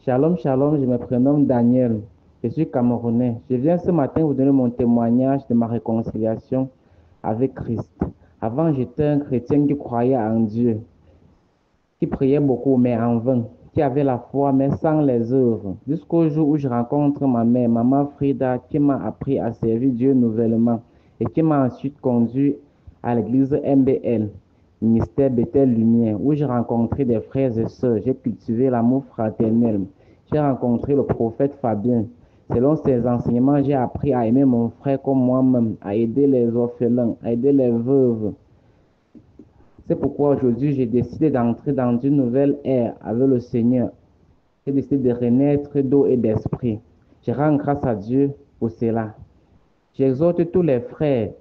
Shalom, shalom, je me prénomme Daniel. Je suis camerounais. Je viens ce matin vous donner mon témoignage de ma réconciliation avec Christ. Avant, j'étais un chrétien qui croyait en Dieu, qui priait beaucoup, mais en vain, qui avait la foi, mais sans les œuvres. Jusqu'au jour où je rencontre ma mère, maman Frida, qui m'a appris à servir Dieu nouvellement et qui m'a ensuite conduit à l'église MBL, Ministère Bethel Lumière, où j'ai rencontré des frères et sœurs. J'ai cultivé l'amour fraternel. J'ai rencontré le prophète Fabien. Selon ses enseignements, j'ai appris à aimer mon frère comme moi-même, à aider les orphelins, à aider les veuves. C'est pourquoi aujourd'hui, j'ai décidé d'entrer dans une nouvelle ère avec le Seigneur. J'ai décidé de renaître d'eau et d'esprit. Je rends grâce à Dieu pour cela. J'exhorte tous les frères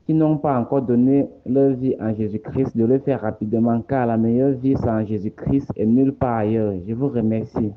qui n'ont pas encore donné leur vie en Jésus-Christ de le faire rapidement, car la meilleure vie, c'est en Jésus-Christ et nulle part ailleurs. Je vous remercie.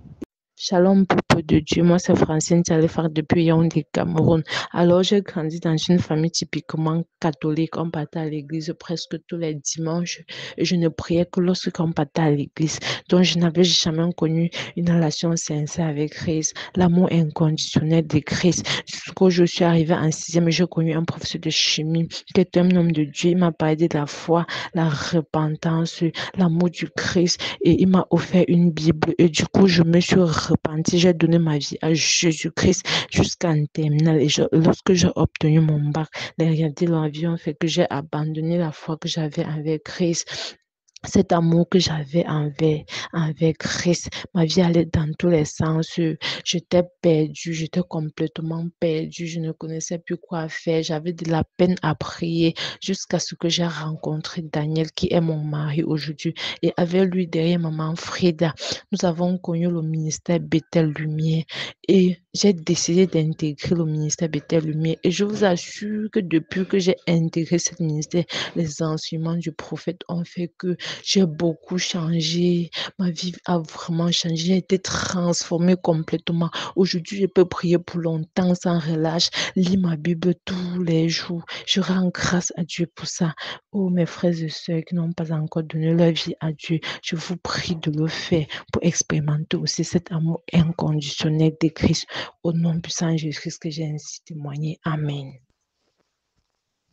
Shalom, peuple de Dieu. Moi, c'est Francine Salifar depuis Yaoundé, Cameroun. Alors, j'ai grandi dans une famille typiquement catholique. On partait à l'église presque tous les dimanches et je ne priais que lorsqu'on partait à l'église. Donc, je n'avais jamais connu une relation sincère avec Christ, l'amour inconditionnel de Christ. Jusqu'au jour où je suis arrivée en sixième, j'ai connu un professeur de chimie qui était un homme de Dieu. Il m'a parlé de la foi, la repentance, l'amour du Christ et il m'a offert une Bible. Et du coup, je me suis repentie, j'ai donné ma vie à Jésus-Christ jusqu'en terminale. Et lorsque j'ai obtenu mon bac, les réalités de la vie ont fait que j'ai abandonné la foi que j'avais avec Christ. Cet amour que j'avais envers Christ, ma vie allait dans tous les sens. J'étais perdue, j'étais complètement perdue. Je ne connaissais plus quoi faire. J'avais de la peine à prier jusqu'à ce que j'ai rencontré Daniel, qui est mon mari aujourd'hui. Et avec lui, derrière maman Frida, nous avons connu le ministère Bethel Lumière. Et j'ai décidé d'intégrer le ministère Bethel Lumière. Et je vous assure que depuis que j'ai intégré ce ministère, les enseignements du prophète ont fait que j'ai beaucoup changé. Ma vie a vraiment changé. J'ai été transformée complètement. Aujourd'hui, je peux prier pour longtemps sans relâche, lire ma Bible tous les jours. Je rends grâce à Dieu pour ça. Oh, mes frères et sœurs qui n'ont pas encore donné leur vie à Dieu, je vous prie de le faire pour expérimenter aussi cet amour inconditionnel de Christ. Au nom puissant de Jésus-Christ que j'ai ainsi témoigné. Amen.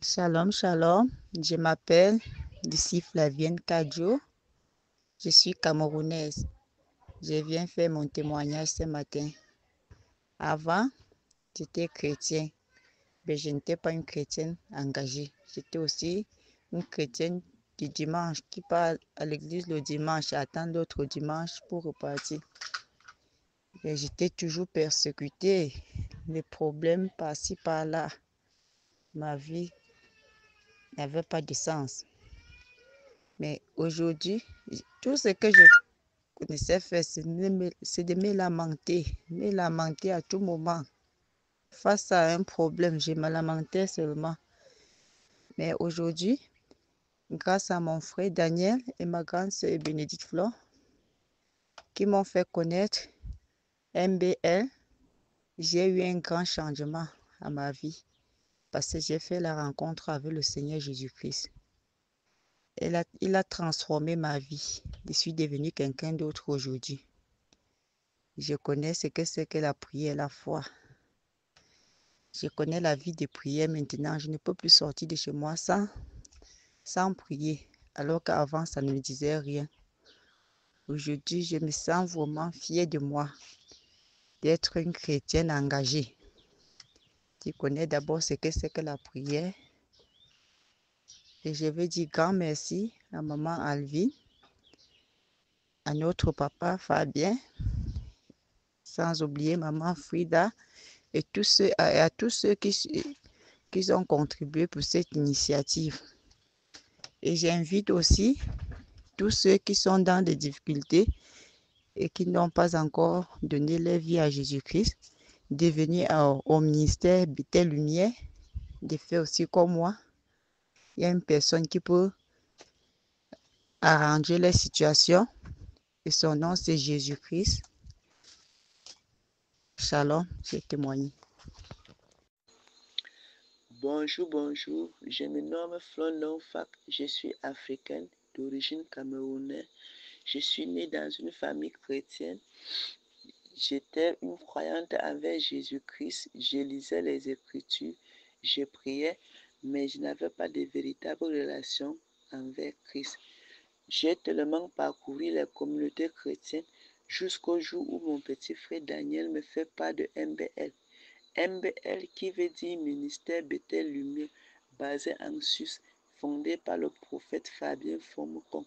Shalom, shalom. Je m'appelle Lucie Flavienne Kadjo. Je suis camerounaise. Je viens faire mon témoignage ce matin. Avant, j'étais chrétien, mais je n'étais pas une chrétienne engagée. J'étais aussi une chrétienne du dimanche qui part à l'église le dimanche, attend l'autre dimanche pour repartir. Mais j'étais toujours persécutée, les problèmes par-ci, par-là. Ma vie n'avait pas de sens. Mais aujourd'hui, tout ce que je connaissais faire, c'est de me lamenter à tout moment. Face à un problème, je me lamentais seulement. Mais aujourd'hui, grâce à mon frère Daniel et ma grande sœur Bénédicte Flore, qui m'ont fait connaître MBL, j'ai eu un grand changement à ma vie parce que j'ai fait la rencontre avec le Seigneur Jésus-Christ. Il a transformé ma vie. Je suis devenue quelqu'un d'autre aujourd'hui. Je connais ce que c'est que la prière, la foi. Je connais la vie de prière maintenant. Je ne peux plus sortir de chez moi sans prier, alors qu'avant, ça ne me disait rien. Aujourd'hui, je me sens vraiment fière de moi, d'être une chrétienne engagée. Je connais d'abord ce que c'est que la prière. Et je veux dire grand merci à maman Alvie, à notre papa Fabien, sans oublier maman Frida et à tous ceux qui ont contribué pour cette initiative. Et j'invite aussi tous ceux qui sont dans des difficultés et qui n'ont pas encore donné leur vie à Jésus-Christ de venir au ministère Bethel Lumière, de faire aussi comme moi. Il y a une personne qui peut arranger la situation et son nom c'est Jésus-Christ. Shalom, j'ai témoigné. Bonjour, bonjour. Je me nomme Flon Fak. Je suis africaine d'origine camerounaise. Je suis née dans une famille chrétienne. J'étais une croyante envers Jésus-Christ, je lisais les Écritures, je priais, mais je n'avais pas de véritable relation envers Christ. J'ai tellement parcouru les communautés chrétiennes jusqu'au jour où mon petit frère Daniel me fait part de MBL. MBL qui veut dire Ministère Bethel Lumière, basé en Suisse, fondé par le prophète Fabien Foumecon.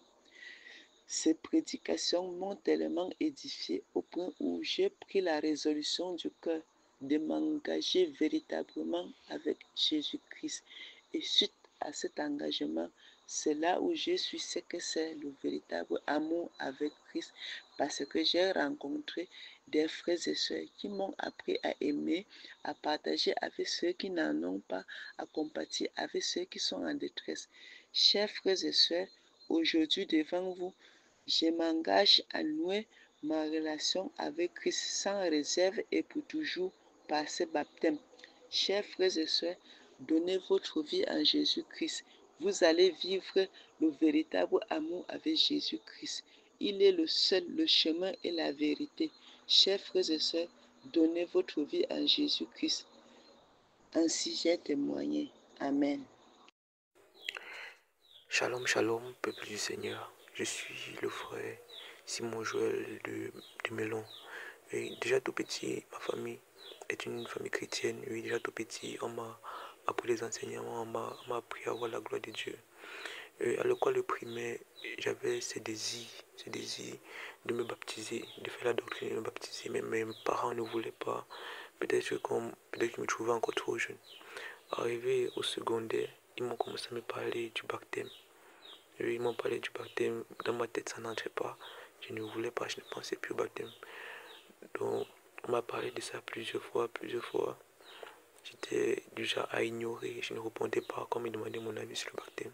Ces prédications m'ont tellement édifié au point où j'ai pris la résolution du cœur de m'engager véritablement avec Jésus-Christ. Et suite à cet engagement, c'est là où je suis ce que c'est le véritable amour avec Christ, parce que j'ai rencontré des frères et sœurs qui m'ont appris à aimer, à partager avec ceux qui n'en ont pas, à compatir avec ceux qui sont en détresse. Chers frères et sœurs, aujourd'hui devant vous, je m'engage à nouer ma relation avec Christ sans réserve et pour toujours par ce baptême. Chers frères et sœurs, donnez votre vie en Jésus-Christ. Vous allez vivre le véritable amour avec Jésus-Christ. Il est le seul, le chemin et la vérité. Chers frères et sœurs, donnez votre vie en Jésus-Christ. Ainsi j'ai témoigné. Amen. Shalom, shalom, peuple du Seigneur. Je suis le frère Simon Joël de Melon. Et déjà tout petit, ma famille est une famille chrétienne. Oui, déjà tout petit, on m'a appris les enseignements, on m'a appris à voir la gloire de Dieu. À l'école primaire, j'avais ce désir de me baptiser, de faire la doctrine, de me baptiser. Mais mes parents ne voulaient pas. Peut-être qu'ils me trouvaient encore trop jeune. Arrivé au secondaire, ils m'ont commencé à me parler du baptême. Ils m'ont parlé du baptême. Dans ma tête, ça n'entrait pas. Je ne voulais pas, je ne pensais plus au baptême. Donc, on m'a parlé de ça plusieurs fois. J'étais du genre à ignorer, je ne répondais pas quand on me demandait mon avis sur le baptême.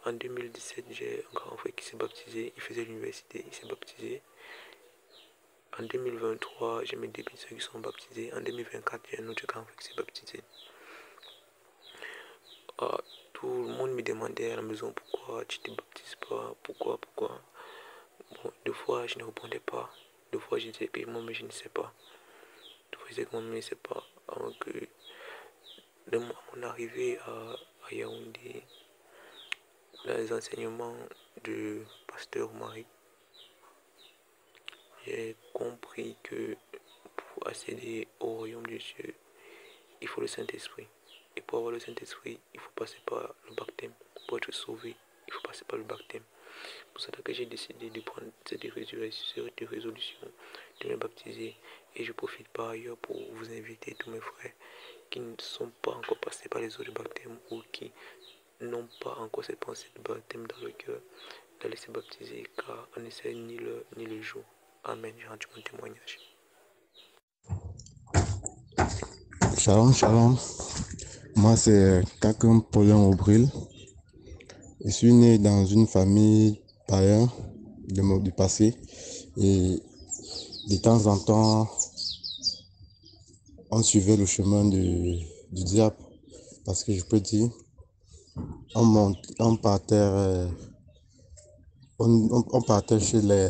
En 2017, j'ai un grand frère qui s'est baptisé. Il faisait l'université, il s'est baptisé. En 2023, j'ai mes deux petits soeurs qui sont baptisés. En 2024, j'ai un autre grand frère qui s'est baptisé. Tout le monde me demandait à la maison pourquoi tu ne te baptises pas, pourquoi. Bon, deux fois, je ne répondais pas. Deux fois, je disais que moi, mais je ne sais pas. Deux fois, je disais que moi, mais je ne sais pas. Avant que, de mon arrivée à Yaoundé, dans les enseignements du pasteur Marie, j'ai compris que pour accéder au royaume de Dieu, il faut le Saint-Esprit. Et pour avoir le Saint-Esprit, il faut passer par le baptême. Pour être sauvé, il faut passer par le baptême. C'est pour ça que j'ai décidé de prendre cette résolution de me baptiser. Et je profite par ailleurs pour vous inviter, tous mes frères qui ne sont pas encore passés par les eaux de baptême ou qui n'ont pas encore cette pensée de baptême dans le cœur, d'aller se baptiser, car on ne sait ni l'heure ni le jour. Amen. J'ai rendu mon témoignage. Shalom, shalom. Moi, c'est Kakum Paulin Aubril. Je suis né dans une famille païenne du passé. Et de temps en temps, on suivait le chemin du diable. Parce que je peux dire, on partait chez les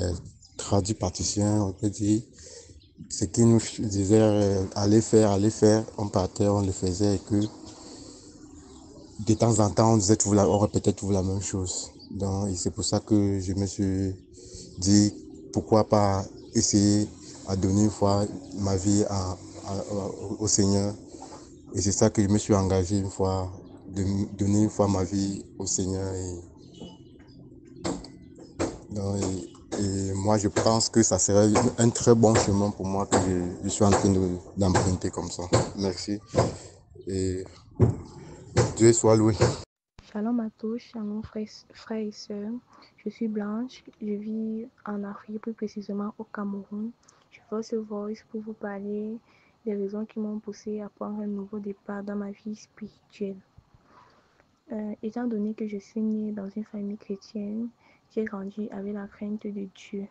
tradis praticiens, on peut dire. Ce qu'ils nous disaient, allez faire, on partait, on le faisait et que de temps en temps, on disait on répétait toujours la même chose. Donc, et c'est pour ça que je me suis dit, pourquoi pas essayer à donner une fois ma vie au Seigneur. Et c'est ça que je me suis engagé une fois, de donner une fois ma vie au Seigneur. Et moi, je pense que ça serait un très bon chemin pour moi que je suis en train d'emprunter comme ça. Merci. Et Dieu soit loué. Shalom à tous, shalom frères et sœurs. Je suis Blanche, je vis en Afrique, plus précisément au Cameroun. Je fais ce voice pour vous parler des raisons qui m'ont poussé à prendre un nouveau départ dans ma vie spirituelle. Étant donné que je suis née dans une famille chrétienne, j'ai grandi avec la crainte de Dieu.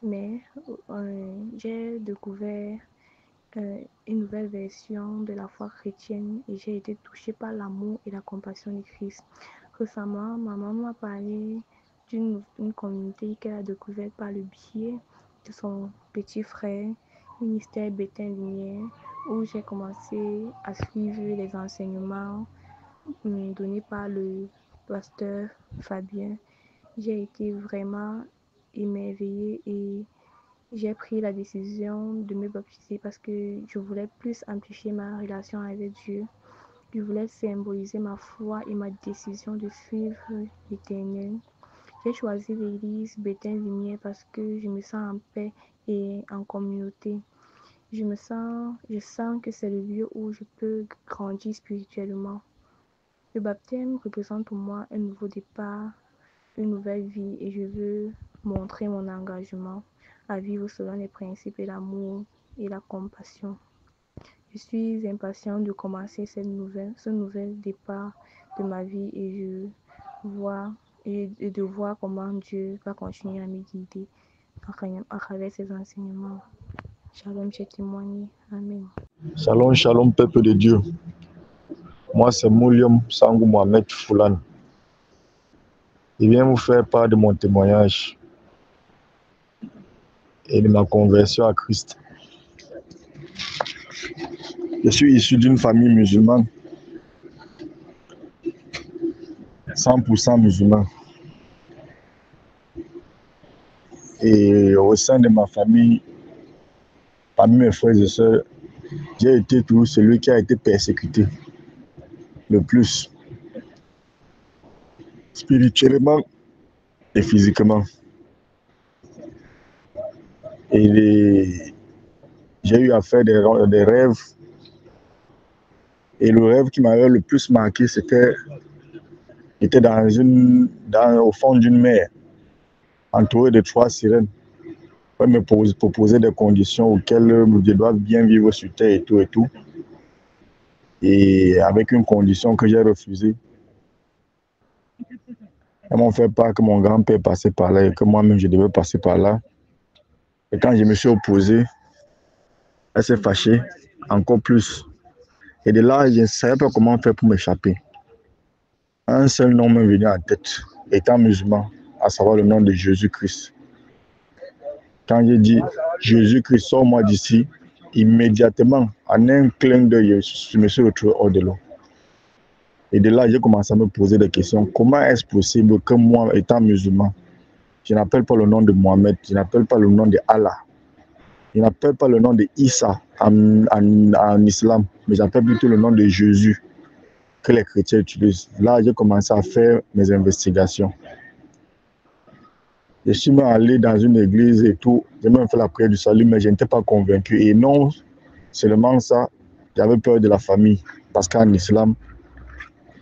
Mais j'ai découvert une nouvelle version de la foi chrétienne et j'ai été touchée par l'amour et la compassion de Christ. Récemment, ma maman m'a parlé d'une communauté qu'elle a découverte par le biais de son petit frère ministère Bétain Lumière où j'ai commencé à suivre les enseignements donnés par le pasteur Fabien. J'ai été vraiment émerveillée et j'ai pris la décision de me baptiser parce que je voulais plus amplifier ma relation avec Dieu. Je voulais symboliser ma foi et ma décision de suivre l'Éternel. J'ai choisi l'église Bétain Lumière parce que je me sens en paix et en communauté. Je sens que c'est le lieu où je peux grandir spirituellement. Le baptême représente pour moi un nouveau départ, une nouvelle vie et je veux montrer mon engagement à vivre selon les principes de l'amour et la compassion. Je suis impatiente de commencer ce nouvel départ de ma vie et de voir comment Dieu va continuer à me guider à travers ses enseignements. Shalom, j'ai témoigné. Amen. Shalom, shalom, peuple de Dieu. Moi, c'est Mouliam Sangou Mohamed Foulane. Je viens vous faire part de mon témoignage et de ma conversion à Christ. Je suis issu d'une famille musulmane, 100% musulman. Et au sein de ma famille, parmi mes frères et sœurs, j'ai été toujours celui qui a été persécuté le plus, spirituellement et physiquement. Et j'ai eu à faire des rêves. Et le rêve qui m'avait le plus marqué, c'était au fond d'une mer, entouré de 3 sirènes. On me proposer des conditions auxquelles je dois bien vivre sur terre et tout et tout. Et avec une condition que j'ai refusée. Elles m'ont fait part que mon grand-père passait par là et que moi-même je devais passer par là. Et quand je me suis opposé, elle s'est fâchée encore plus. Et de là, je ne savais pas comment faire pour m'échapper. Un seul nom m'est venu en tête, étant musulman, à savoir le nom de Jésus-Christ. Quand j'ai dit Jésus-Christ, sors-moi d'ici, immédiatement, en un clin d'œil, je me suis retrouvé hors de l'eau. Et de là, j'ai commencé à me poser des questions. Comment est-ce possible que moi, étant musulman, je n'appelle pas le nom de Mohamed, je n'appelle pas le nom de Allah, je n'appelle pas le nom de Issa en islam, mais j'appelle plutôt le nom de Jésus que les chrétiens utilisent. Là, j'ai commencé à faire mes investigations. Je suis même allé dans une église et tout. J'ai même fait la prière du salut, mais je n'étais pas convaincu. Et non seulement ça, j'avais peur de la famille. Parce qu'en islam,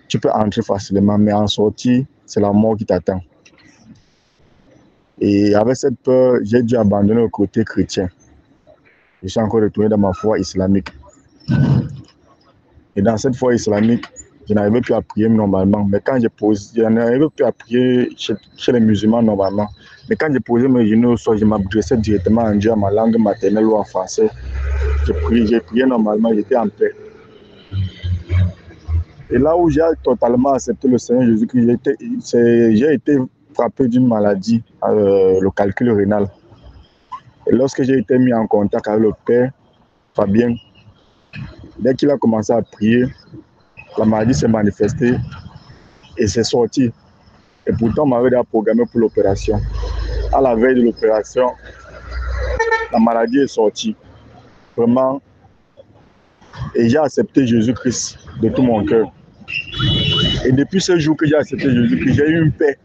tu peux entrer facilement, mais en sortie, c'est la mort qui t'attend. Et avec cette peur, j'ai dû abandonner le côté chrétien. Je suis encore retourné dans ma foi islamique. Et dans cette foi islamique, je n'arrivais plus à prier normalement. Mais quand je n'arrivais plus à prier chez les musulmans normalement. Mais quand j'ai posé mes genoux au sol, je m'adressais directement en Dieu, à ma langue maternelle ou en français. J'ai prié normalement, j'étais en paix. Et là où j'ai totalement accepté le Seigneur Jésus-Christ, j'ai été frappé d'une maladie, le calcul rénal. Et lorsque j'ai été mis en contact avec le Père Fabien, dès qu'il a commencé à prier, la maladie s'est manifestée et c'est sorti. Et pourtant, on m'avait déjà programmé pour l'opération. À la veille de l'opération, la maladie est sortie. Vraiment. Et j'ai accepté Jésus-Christ de tout mon cœur. Et depuis ce jour que j'ai accepté Jésus-Christ, j'ai eu une paix,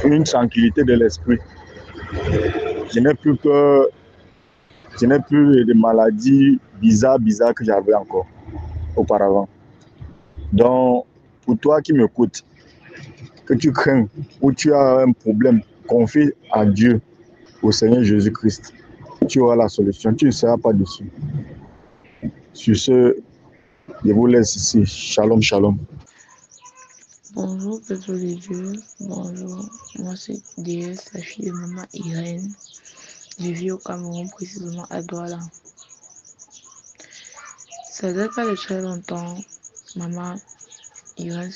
une tranquillité de l'esprit. Je n'ai plus peur, je n'ai plus de maladies bizarres que j'avais encore auparavant. Donc, pour toi qui m'écoutes, que tu crains ou tu as un problème, confie à Dieu, au Seigneur Jésus-Christ. Tu auras la solution, tu ne seras pas dessus. Sur ce, je vous laisse ici. Shalom, shalom. Bonjour, peuple de Dieu. Bonjour. Moi, c'est DS, la fille de maman Irène. Je vis au Cameroun, précisément à Douala. Ça date pas de très longtemps. Maman Irène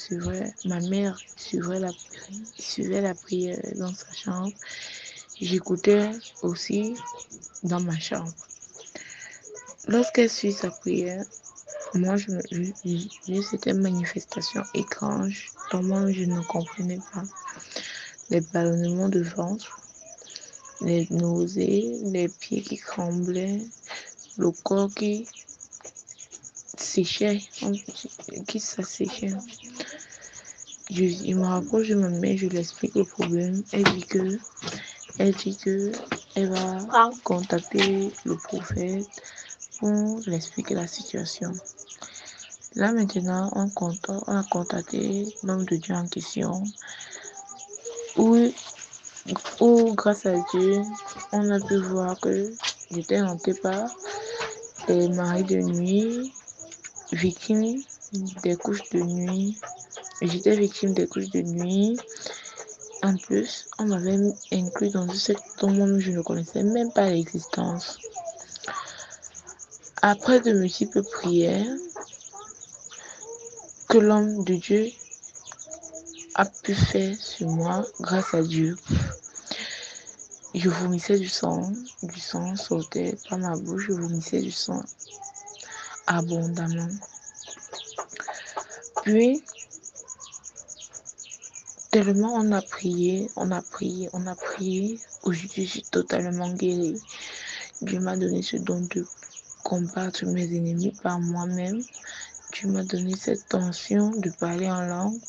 ma mère suivait la prière dans sa chambre. J'écoutais aussi dans ma chambre. Lorsqu'elle suit sa prière, moi, c'était une manifestation étrange dont moi, je ne comprenais pas. Les ballonnements de ventre, les nausées, les pieds qui tremblaient, le corps qui séchait, qui s'asséchait. Il me rapproche de ma mère, je lui explique le problème. Elle dit que elle va contacter le prophète pour lui expliquer la situation. Là maintenant, on a contacté l'homme de Dieu en question, où grâce à Dieu, on a pu voir que j'étais hantée par des maris de nuit, victime des couches de nuit. J'étais victime des couches de nuit. En plus, on m'avait inclus dans un secte dont je ne connaissais même pas l'existence. Après de multiples prières que l'homme de Dieu a pu faire sur moi, grâce à Dieu, je vomissais du sang sortait par ma bouche, je vomissais du sang abondamment. Puis, tellement on a prié, aujourd'hui je suis totalement guérie. Dieu m'a donné ce don de combattre mes ennemis par moi-même. Dieu m'a donné cette tension de parler en langue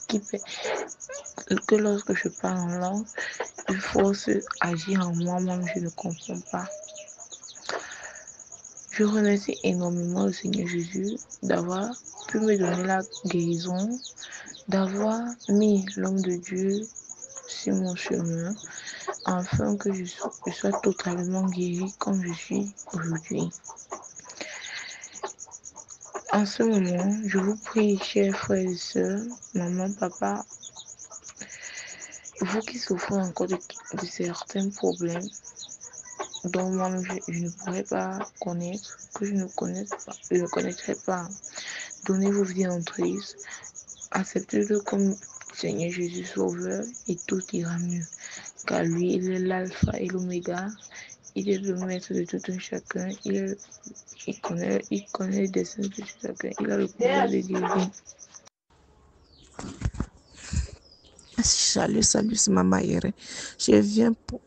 qui fait que lorsque je parle en langue, une force agit en moi-même, je ne comprends pas. Je remercie énormément le Seigneur Jésus d'avoir pu me donner la guérison, d'avoir mis l'homme de Dieu sur mon chemin, afin que je sois totalement guérie comme je suis aujourd'hui. En ce moment, je vous prie, chers frères et sœurs, maman, papa, vous qui souffrez encore de certains problèmes dont moi je ne pourrais pas connaître, que je ne connaîtrai pas, donnez vos vies en Christ, acceptez-le comme Seigneur Jésus Sauveur et tout ira mieux. Car lui, il est l'alpha et l'oméga, il est le maître de tout un chacun, il connaît les destins de tout chacun, il a le pouvoir de guérir. Salut, c'est Maman Irène. Je viens pour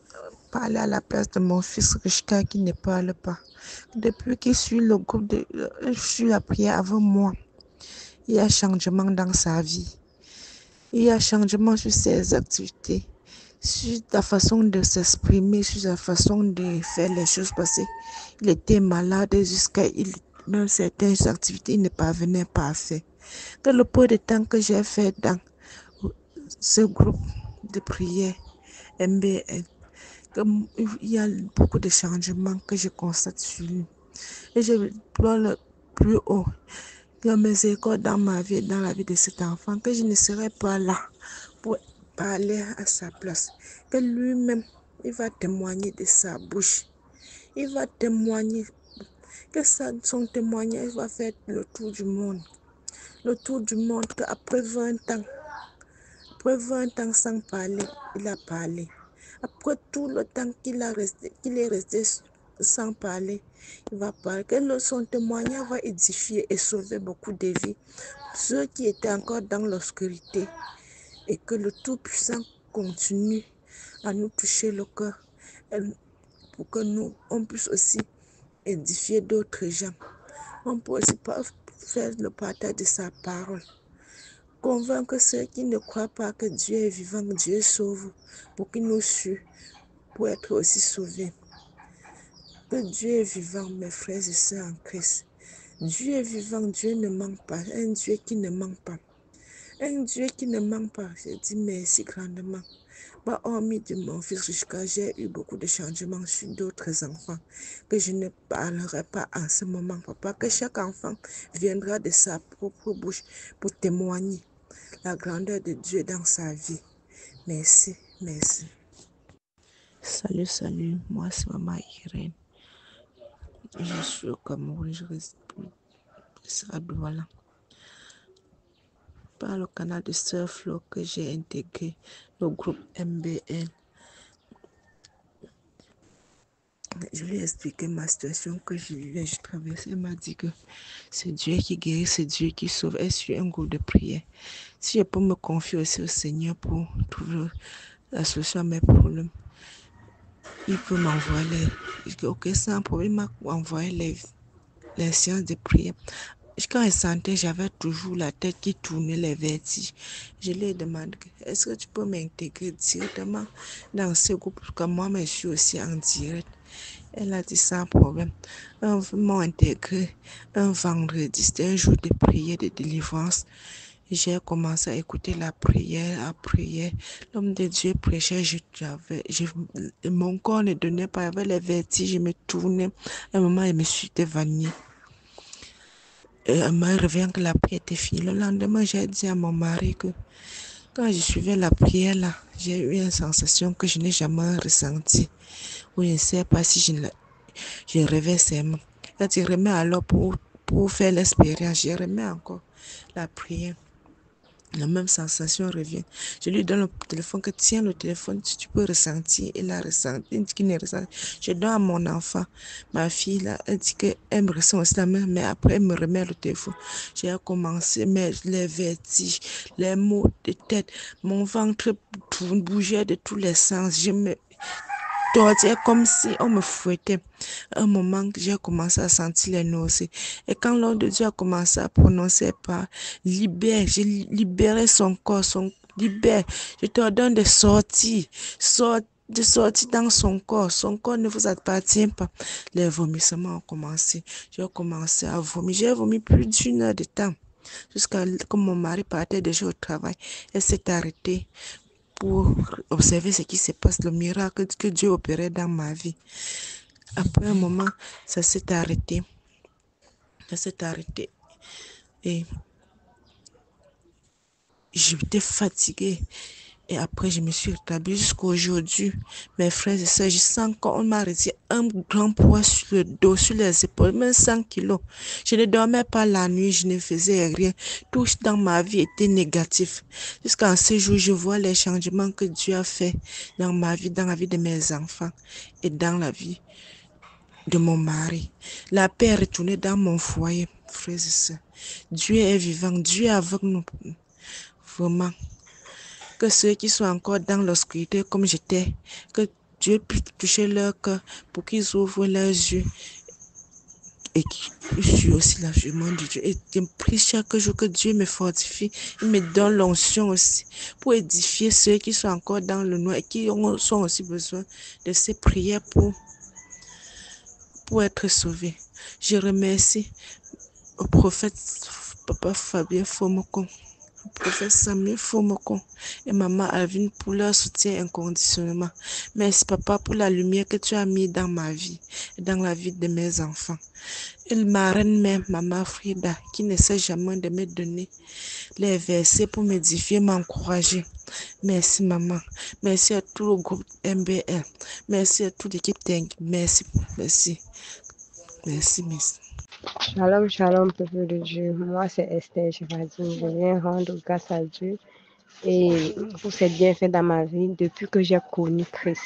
parler à la place de mon fils Rishka qui ne parle pas. Depuis qu'il suit le groupe suit la prière avant moi, il y a changement dans sa vie. Il y a changement sur ses activités, sur la façon de s'exprimer, sur la façon de faire les choses parce qu'il était malade jusqu'à dans certaines activités, il ne parvenait pas à faire. Que le peu de temps que j'ai fait dans ce groupe de prière MBN, il y a beaucoup de changements que je constate sur lui. Et je dois le plus haut, que mes écoles dans ma vie, dans la vie de cet enfant, que je ne serai pas là pour parler à sa place. Que lui-même, il va témoigner de sa bouche. Il va témoigner, que son témoignage va faire le tour du monde. Le tour du monde, qu'après 20 ans, après 20 ans sans parler, il a parlé. Après tout le temps qu'il est resté sans parler, il va parler. Que son témoignage va édifier et sauver beaucoup de vies. Ceux qui étaient encore dans l'obscurité. Et que le Tout-Puissant continue à nous toucher le cœur. Pour que on puisse aussi édifier d'autres gens. On peut aussi faire le partage de sa parole. Convaincre ceux qui ne croient pas que Dieu est vivant, Dieu sauve, pour qu'ils nous suivent, pour être aussi sauvés. Que Dieu est vivant, mes frères et sœurs en Christ. Dieu est vivant, Dieu ne ment pas, un Dieu qui ne ment pas. Un Dieu qui ne ment pas, je dis merci grandement. Hormis de mon fils jusqu'à j'ai eu beaucoup de changements sur d'autres enfants que je ne parlerai pas en ce moment, papa. Que chaque enfant viendra de sa propre bouche pour témoigner la grandeur de Dieu dans sa vie. Merci. Salut, moi c'est Maman Irène. Je suis au Cameroun, je reste à Douala. Par le canal de Sœur Flo que j'ai intégré le groupe MBN. Je lui ai expliqué ma situation que je traversais. Elle m'a dit que c'est Dieu qui guérit, c'est Dieu qui sauve. Elle suit un groupe de prière. Si je peux me confier aussi au Seigneur pour trouver la solution à mes problèmes, il peut m'envoyer ok, sans problème, il m'a envoyé les séances de prière. Quand je sentais, j'avais toujours la tête qui tournait, les vertiges. Je lui ai demandé, est-ce que tu peux m'intégrer directement dans ce groupe? Parce que moi, je suis aussi en direct. Elle a dit sans problème. Ils m'ont intégré un vendredi, c'était un jour de prière, de délivrance. J'ai commencé à écouter la prière, à prier. L'homme de Dieu prêchait, mon corps ne donnait pas, avec les vertiges, je me tournais. À un moment, je me suis évanouie. Elle me revient que la prière était finie. Le lendemain, j'ai dit à mon mari que quand je suivais la prière là, j'ai eu une sensation que je n'ai jamais ressentie. Ou je ne sais pas si je rêvais seulement. Quand je remets alors pour faire l'expérience, je remets encore la prière. La même sensation revient. Je lui donne le téléphone, que tiens le téléphone, si tu peux ressentir. Il a ressenti, qui ne ressent. Je donne à mon enfant, ma fille, là, elle dit qu'elle me ressent aussi la même, mais après elle me remet le téléphone. J'ai commencé, mais les vertiges, les maux de tête, mon ventre bougeait de tous les sens. Je me tortillais comme si on me fouettait. À un moment, j'ai commencé à sentir les nausées. Et quand l'homme de Dieu a commencé à prononcer par libère, j'ai libéré son corps, libère, je te donne de sortir, de sortir dans son corps. Son corps ne vous appartient pas. Les vomissements ont commencé. J'ai commencé à vomir. J'ai vomi plus d'une heure de temps. Jusqu'à quand mon mari partait déjà au travail. Elle s'est arrêtée pour observer ce qui se passe, le miracle que Dieu opérait dans ma vie. Après un moment, ça s'est arrêté. Ça s'est arrêté. Et j'étais fatiguée. Et après, je me suis rétablie jusqu'à aujourd'hui. Mes frères et sœurs, je sens qu'on m'a retiré un grand poids sur le dos, sur les épaules, même 100 kilos. Je ne dormais pas la nuit, je ne faisais rien. Tout dans ma vie était négatif. Jusqu'à ce jour, je vois les changements que Dieu a fait dans ma vie, dans la vie de mes enfants et dans la vie de mon mari. La paix est retournée dans mon foyer, frères et sœurs. Dieu est vivant, Dieu est avec nous. Vraiment. Que ceux qui sont encore dans l'obscurité comme j'étais, que Dieu puisse toucher leur cœur pour qu'ils ouvrent leurs yeux. Et je suis aussi la jument de Dieu. Et je prie chaque jour que Dieu me fortifie. Il me donne l'onction aussi pour édifier ceux qui sont encore dans le noir et qui ont aussi besoin de ces prières pour être sauvés. Je remercie au prophète Papa Fabien Fomoko, au prophète Samuel Fomoko et maman Alvin pour leur soutien inconditionnellement. Merci Papa pour la lumière que tu as mis dans ma vie et dans la vie de mes enfants. Et ma reine-mère, maman Frida, qui ne sait jamais de me donner les versets pour m'édifier, m'encourager. Merci maman. Merci à tout le groupe MBL. Merci à toute l'équipe Tank. Merci. Merci. Merci, merci. Shalom, shalom, peuple de Dieu. Moi, c'est Esther Girardine. Je viens rendre grâce à Dieu et pour ses bienfaits dans ma vie depuis que j'ai connu Christ.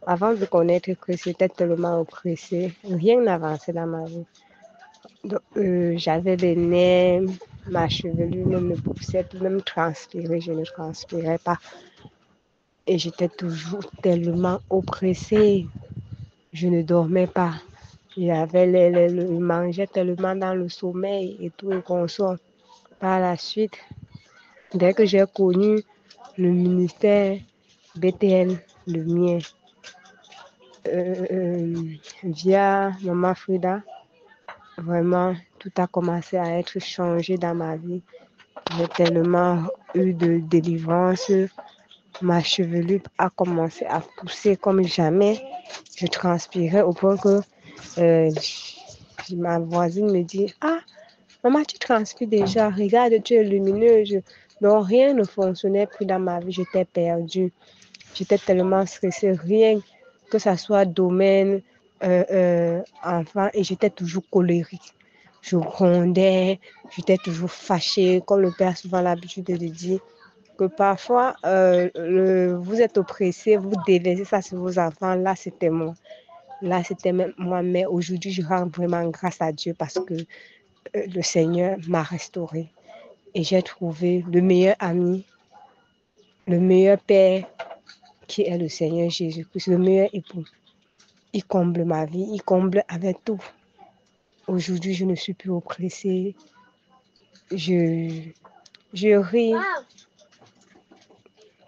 Avant de connaître Christ, j'étais tellement oppressée. Rien n'avançait dans ma vie. Donc, j'avais des nerfs, ma chevelure ne me poussait plus, même transpirer, je ne transpirais pas. Et j'étais toujours tellement oppressée. Je ne dormais pas. Je mangeais tellement dans le sommeil et tout et consort. Par la suite, dès que j'ai connu le ministère BTL, le mien, via Maman Frida, vraiment, tout a commencé à être changé dans ma vie. J'ai tellement eu de délivrance. Ma chevelure a commencé à pousser comme jamais. Je transpirais au point que ma voisine me dit « Ah, maman, tu transpires déjà. Regarde, tu es lumineuse. » Donc, rien ne fonctionnait plus dans ma vie. J'étais perdue. J'étais tellement stressée. Rien que ça soit domaine, enfant. Et j'étais toujours colérique. Je grondais. J'étais toujours fâchée. Comme le père a souvent l'habitude de dire que parfois, vous êtes oppressé, vous déversez ça sur vos enfants. Là, c'était moi. Là, c'était même moi, mais aujourd'hui, je rends vraiment grâce à Dieu parce que le Seigneur m'a restaurée. Et j'ai trouvé le meilleur ami, le meilleur père qui est le Seigneur Jésus-Christ, le meilleur époux. Il comble ma vie, il comble avec tout. Aujourd'hui, je ne suis plus oppressée. Je ris.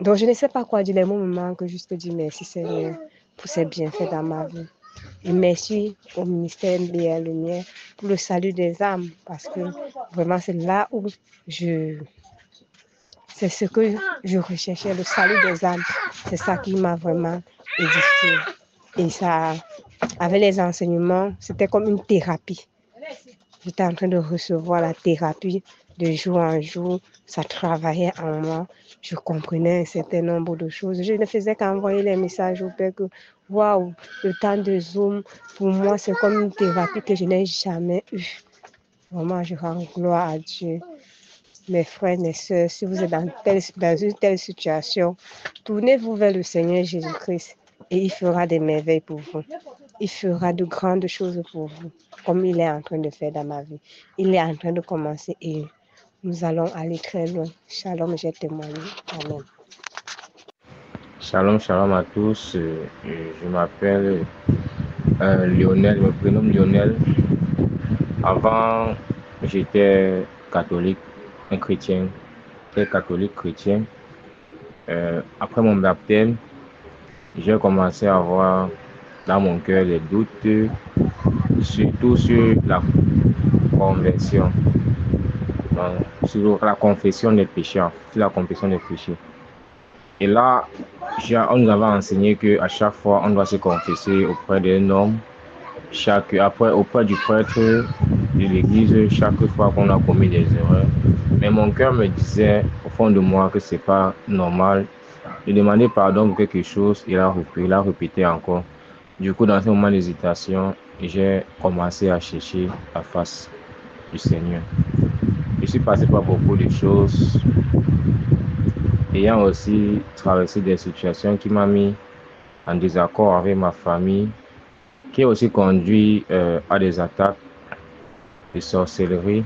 Donc, je ne sais pas quoi dire. Les mots me manquent, juste dire merci Seigneur pour ses bienfaits dans ma vie. Et merci au ministère MBL Lumière pour le salut des âmes. Parce que vraiment, c'est là où c'est ce que je recherchais, le salut des âmes. C'est ça qui m'a vraiment édifié. Et ça, avec les enseignements, c'était comme une thérapie. J'étais en train de recevoir la thérapie de jour en jour. Ça travaillait en moi. Je comprenais un certain nombre de choses. Je ne faisais qu'envoyer les messages au Père que, waouh, le temps de Zoom, pour moi, c'est comme une thérapie que je n'ai jamais eue. Vraiment, je rends gloire à Dieu. Mes frères, mes sœurs, si vous êtes dans une telle situation, tournez-vous vers le Seigneur Jésus-Christ et il fera des merveilles pour vous. Il fera de grandes choses pour vous, comme il est en train de faire dans ma vie. Il est en train de commencer et nous allons aller très loin. Shalom, j'ai témoigné. Amen. Shalom, shalom à tous. Je m'appelle Lionel, je me prénomme Lionel. Avant, j'étais catholique, un chrétien, très catholique chrétien. Après mon baptême, j'ai commencé à avoir dans mon cœur des doutes, surtout sur la conversion, sur la confession des péchés, sur la confession des péchés. Et là, on nous avait enseigné qu'à chaque fois, on doit se confesser auprès d'un homme, auprès du prêtre de l'église, chaque fois qu'on a commis des erreurs. Mais mon cœur me disait au fond de moi que ce n'est pas normal de demander pardon pour quelque chose. Il a répété encore. Du coup, dans ce moment d'hésitation, j'ai commencé à chercher la face du Seigneur. Je suis passé par beaucoup de choses, ayant aussi traversé des situations qui m'ont mis en désaccord avec ma famille, qui a aussi conduit à des attaques de sorcellerie.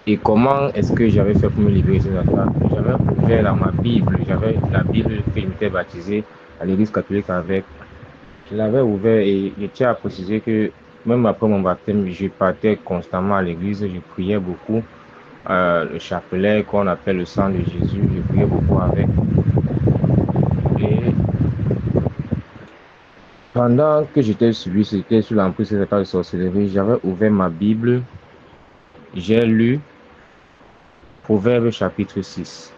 Et comment est-ce que j'avais fait pour me libérer de ces attaques? J'avais ouvert ma Bible, j'avais la Bible que je m'étais baptisé à l'église catholique avec. Je l'avais ouvert et je tiens à préciser que même après mon baptême, je partais constamment à l'église, je priais beaucoup. Le chapelet qu'on appelle le sang de Jésus, je priais beaucoup avec. Et pendant que j'étais sous l'emprise de cette sorcellerie, j'avais ouvert ma Bible, j'ai lu Proverbe chapitre 6.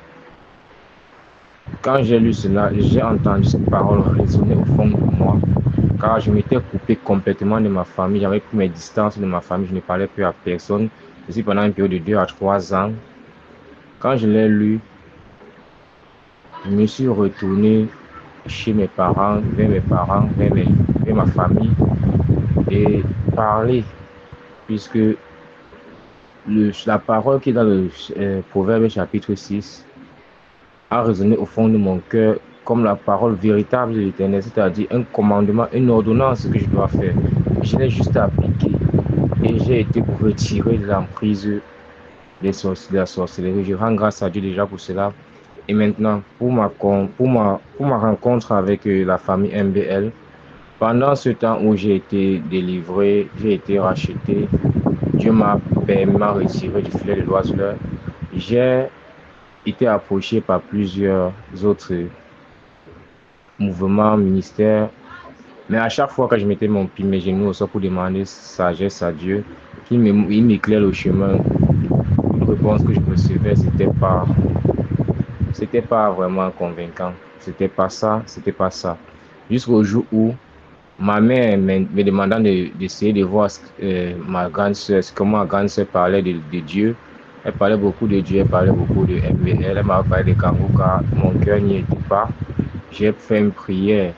Quand j'ai lu cela, j'ai entendu cette parole résonner au fond de moi, car je m'étais coupé complètement de ma famille, j'avais pris mes distances de ma famille, je ne parlais plus à personne. Ici pendant une période de 2 à 3 ans. Quand je l'ai lu, je me suis retourné chez mes parents, vers ma famille et parler, puisque la parole qui est dans le Proverbe chapitre 6 a résonné au fond de mon cœur comme la parole véritable de l'Éternel, c'est-à-dire un commandement, une ordonnance que je dois faire. Je l'ai juste appliqué et j'ai été retiré de l'emprise de la sorcellerie. Je rends grâce à Dieu déjà pour cela. Et maintenant, pour ma rencontre avec la famille MBL, pendant ce temps où j'ai été délivré, j'ai été racheté, Dieu m'a retiré du filet de l'oiseleur. J'ai été approché par plusieurs autres mouvements, ministères. Mais à chaque fois que je mettais mes genoux au sol pour demander sagesse à Dieu, il m'éclaire le chemin. Une réponse que je recevais, c'était pas vraiment convaincant. C'était pas ça. Jusqu'au jour où ma mère me demandant d'essayer de voir ma grande soeur, comment ma grande soeur parlait de Dieu. Elle parlait beaucoup de Dieu, elle parlait beaucoup de MBL, elle m'a parlé de Kangouka. Mon cœur n'y était pas. J'ai fait une prière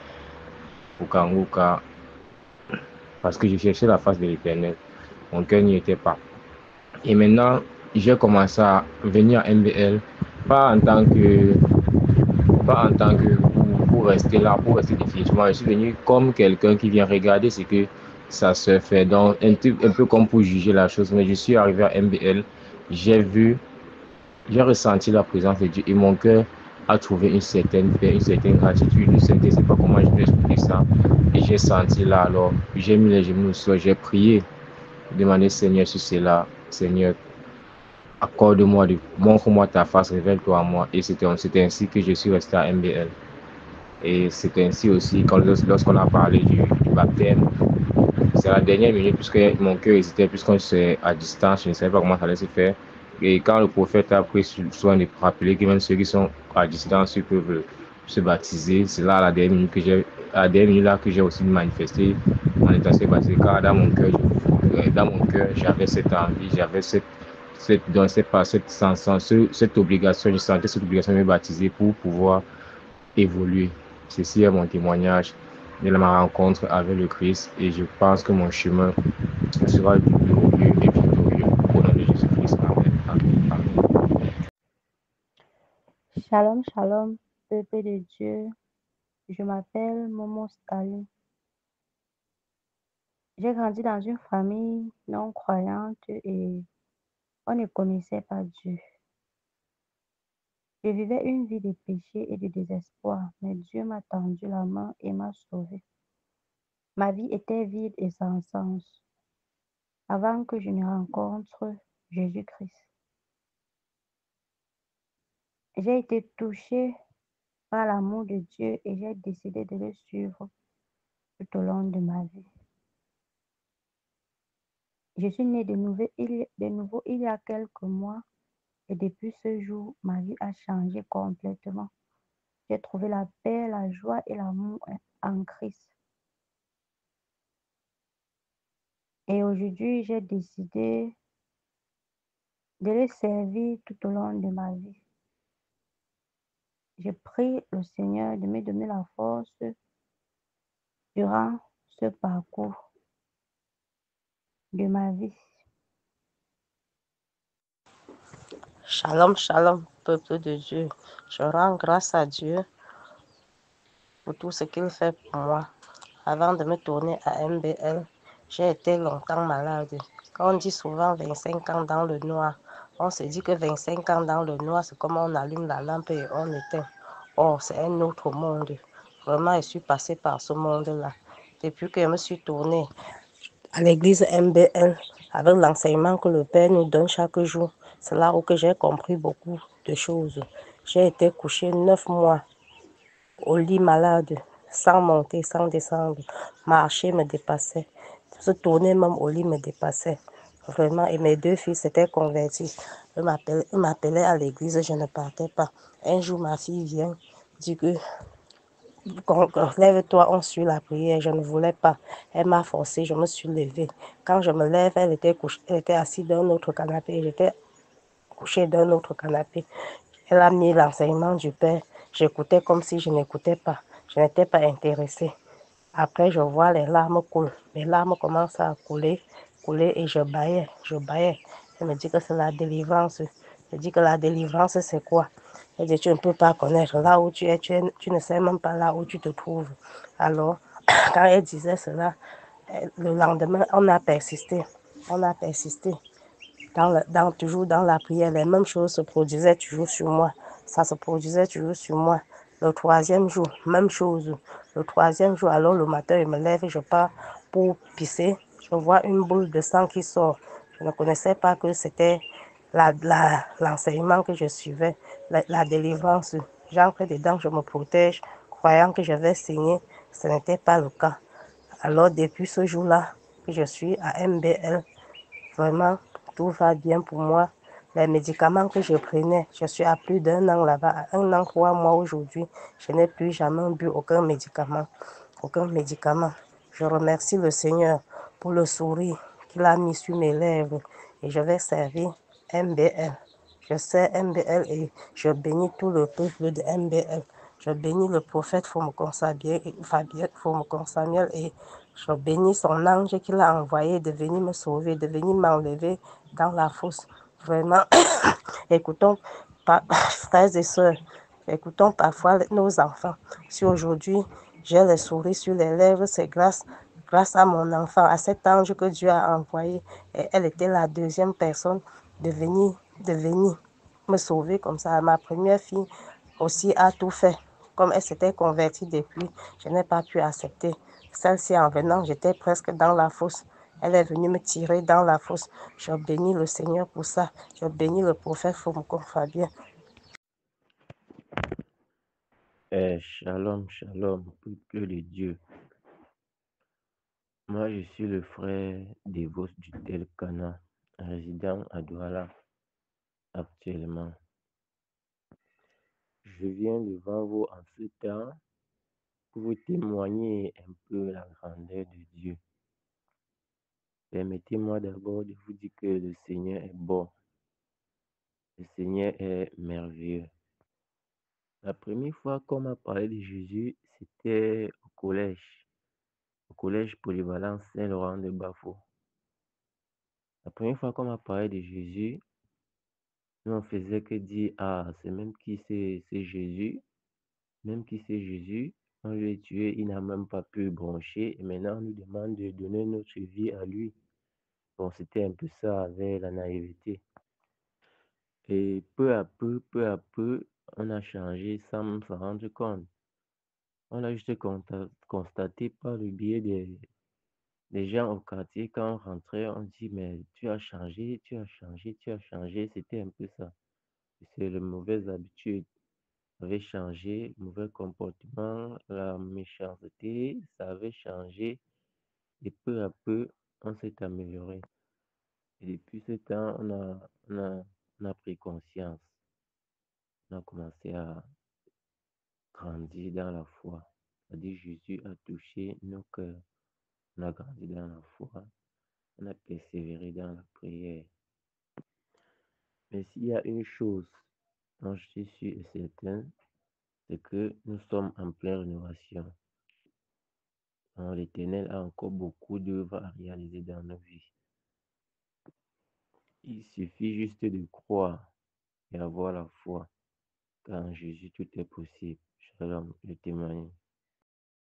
pour Kangouka parce que je cherchais la face de l'Éternel. Mon cœur n'y était pas. Et maintenant, j'ai commencé à venir à MBL, pas en tant que pour rester là, pour rester définitivement. Je suis venu comme quelqu'un qui vient regarder ce que ça se fait. Donc, un peu comme pour juger la chose. Mais je suis arrivé à MBL, j'ai ressenti la présence de Dieu et mon cœur a trouvé une certaine paix, une certaine gratitude, je ne sais pas comment je peux expliquer ça. Et j'ai senti là, alors, j'ai mis les genoux au sol, j'ai prié, demandé Seigneur sur cela, Seigneur, accorde-moi, montre-moi ta face, révèle-toi à moi. Et c'était ainsi que je suis resté à MBL. Et c'est ainsi aussi, lorsqu'on a parlé du baptême, c'est la dernière minute, puisque mon cœur hésitait, puisqu'on est à distance, je ne savais pas comment ça allait se faire. Et quand le prophète a pris soin de rappeler que même ceux qui sont à distance, ils peuvent se baptiser, c'est là à la dernière minute là que j'ai aussi manifesté mon intention baptisée, car dans mon cœur, j'avais cette envie, j'avais cette obligation, je sentais cette obligation de me baptiser pour pouvoir évoluer. Ceci est mon témoignage de ma rencontre avec le Christ et je pense que mon chemin sera glorieux et victorieux au nom de Jésus-Christ. Amen. Shalom, shalom, peuple de Dieu. Je m'appelle Momo Staline. J'ai grandi dans une famille non croyante et on ne connaissait pas Dieu. Je vivais une vie de péché et de désespoir, mais Dieu m'a tendu la main et m'a sauvé. Ma vie était vide et sans sens avant que je ne rencontre Jésus-Christ. J'ai été touchée par l'amour de Dieu et j'ai décidé de le suivre tout au long de ma vie. Je suis née de nouveau il y a quelques mois et depuis ce jour, ma vie a changé complètement. J'ai trouvé la paix, la joie et l'amour en Christ. Et aujourd'hui, j'ai décidé de le servir tout au long de ma vie. Je prie le Seigneur de me donner la force durant ce parcours de ma vie. Shalom, shalom, peuple de Dieu. Je rends grâce à Dieu pour tout ce qu'il fait pour moi. Avant de me tourner à MBL, j'ai été longtemps malade. Quand on dit souvent 25 ans dans le noir, on se dit que 25 ans dans le noir, c'est comme on allume la lampe et on éteint. Oh, c'est un autre monde. Vraiment, je suis passée par ce monde-là. Depuis que je me suis tournée à l'église MBL, avec l'enseignement que le Père nous donne chaque jour, c'est là où que j'ai compris beaucoup de choses. J'ai été couchée 9 mois au lit malade, sans monter, sans descendre. Marcher me dépassait. Se tourner même au lit me dépassait. Vraiment, et mes 2 filles s'étaient converties. Elles m'appelaient à l'église, je ne partais pas. Un jour, ma fille vient, dit que lève-toi, on suit la prière. Je ne voulais pas. Elle m'a forcé, je me suis levée. Quand je me lève, elle était assise dans un autre canapé. J'étais couchée dans un autre canapé. Elle a mis l'enseignement du Père. J'écoutais comme si je n'écoutais pas. Je n'étais pas intéressée. Après, je vois les larmes couler. Les larmes commencent à couler et je bâillais. Elle me dit que c'est la délivrance. Je dis que la délivrance, c'est quoi? Elle dit, tu ne peux pas connaître. Là où tu es, tu ne sais même pas là où tu te trouves. Alors, quand elle disait cela, le lendemain, on a persisté. Toujours dans la prière, les mêmes choses se produisaient toujours sur moi. Ça se produisait toujours sur moi. Le 3e jour, même chose. Le 3e jour, alors le matin, je me lève, je pars pour pisser. Je vois une boule de sang qui sort. Je ne connaissais pas que c'était l'enseignement que je suivais, la délivrance. J'entre dedans, je me protège, croyant que je vais saigner. Ce n'était pas le cas. Alors, depuis ce jour-là, que je suis à MBL, vraiment, tout va bien pour moi. Les médicaments que je prenais, je suis à plus d'1 an là-bas, à 1 an, 3 mois aujourd'hui. Je n'ai plus jamais bu aucun médicament. Je remercie le Seigneur pour le sourire qu'il a mis sur mes lèvres et je vais servir MBL. Je sers MBL et je bénis tout le peuple de MBL. Je bénis le prophète Fomokon Samuel et je bénis son ange qu'il a envoyé de venir me sauver, de venir m'enlever dans la fosse. Vraiment, écoutons, frères et sœurs, Écoutons parfois nos enfants. Si aujourd'hui j'ai le sourire sur les lèvres, c'est grâce à mon enfant, à cet ange que Dieu a envoyé. Et elle était la deuxième personne de venir me sauver comme ça. Ma première fille aussi a tout fait. Comme elle s'était convertie depuis, je n'ai pas pu accepter. Celle-ci, en venant, j'étais presque dans la fosse. Elle est venue me tirer dans la fosse. Je bénis le Seigneur pour ça. Je bénis le prophète Fomko Fabien. Shalom, shalom, peuple de Dieu. Moi, je suis le frère Devos du Telkana, résident à Douala actuellement. Je viens devant vous en ce temps pour vous témoigner un peu la grandeur de Dieu. Permettez-moi d'abord de vous dire que le Seigneur est bon. Le Seigneur est merveilleux. La première fois qu'on m'a parlé de Jésus, c'était au collège polyvalent Saint-Laurent de Bafo. La première fois qu'on m'a parlé de Jésus, nous on faisait que dire, ah, c'est même qui c'est Jésus, même qui c'est Jésus, on lui a tué, il n'a même pas pu broncher, et maintenant on nous demande de donner notre vie à lui. Bon, c'était un peu ça avec la naïveté. Et peu à peu, on a changé sans s'en rendre compte. On a juste constaté par le biais des gens au quartier, quand on rentrait, on dit, mais tu as changé, tu as changé, tu as changé. C'était un peu ça. C'est les mauvaises habitudes avait changé, le mauvais comportement, la méchanceté, ça avait changé. Et peu à peu, on s'est amélioré. Et depuis ce temps, on a pris conscience. On a commencé à grandir dans la foi. C'est-à-dire Jésus a touché nos cœurs. On a grandi dans la foi. On a persévéré dans la prière. Mais s'il y a une chose dont je suis sûr et certain, c'est que nous sommes en pleine rénovation. L'Éternel a encore beaucoup d'œuvres à réaliser dans nos vies. Il suffit juste de croire et avoir la foi. Car en Jésus, tout est possible. Shalom, le témoignage.